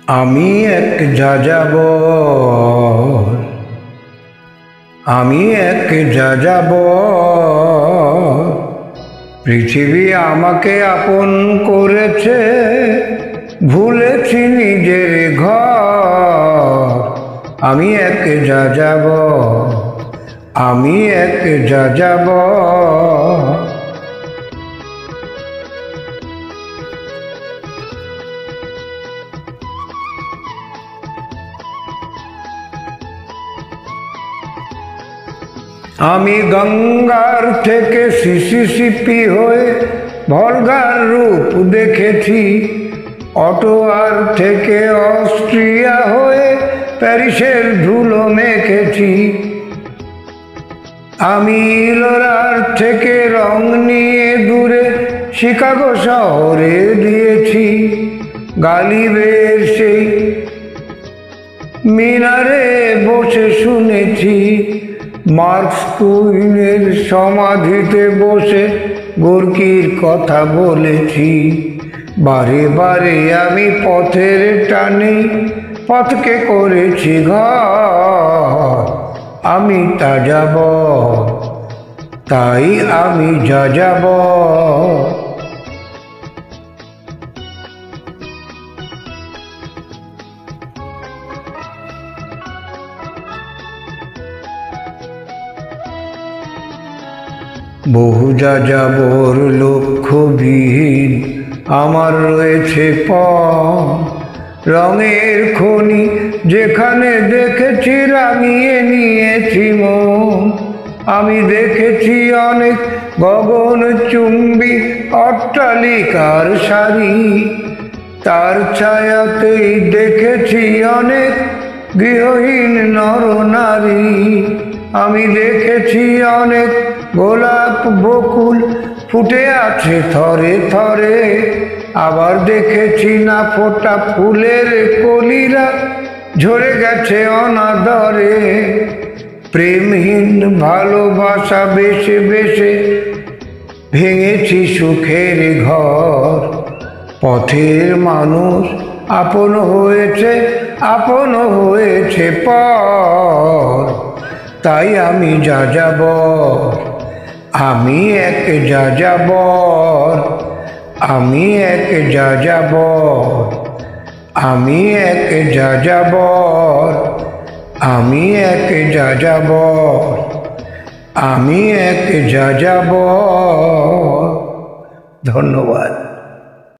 আমি এক যাযাবর, আমি এক যাযাবর। পৃথিবী আমাকে আপন করেছে, ভুলেছি নিজের ঘর। আমি এক যাযাবর, আমি এক যাযাবর। আমি গঙ্গার থেকে সিসিসিপি হয়ে ভলগার রূপ দেখেছি, অটোয়ার থেকে অস্ট্রিয়া হয়ে প্যারিসের ধুলো মেখেছি। আমি ইলোরার থেকে রং নিয়ে দূরে শিকাগো শহরে দিয়েছি। গালিবের সেই মিনারে বসে শুনেছি, মার্কস টুইনের সমাধিতে বসে গোর্কির কথা বলেছি। বারে বারে আমি পথের টানে পথকে করেছি ঘর। আমি তা যাব, তাই আমি যাযাবর। বহু যাযাবর লক্ষ্যবিহীন আমার রয়েছে পথ। রঙের খনি যেখানে দেখেছি রাঙিয়ে নিয়েছি মন। আমি দেখেছি অনেক গগনচুম্বী অট্টালিকার সারি, তার ছায়াতেই দেখেছি অনেক গৃহহীন নরনারী। আমি দেখেছি অনেক গোলাপ বকুল ফুটে আছে থরে থরে, আবার দেখেছি না ফোটা ফুলের কলিরা ঝরে গেছে অনাদরে। প্রেমহীন ভালোবাসা বেশে বেশে ভেঙেছি সুখের ঘর। পথের মানুষ আপন হয়েছে পর। তাই আমি যাযাবর, আমি এক যাযাবর, আমি এক যাযাবর, আমি এক যাযাবর, আমি এক যাযাবর, আমি এক যাযাবর। ধন্যবাদ।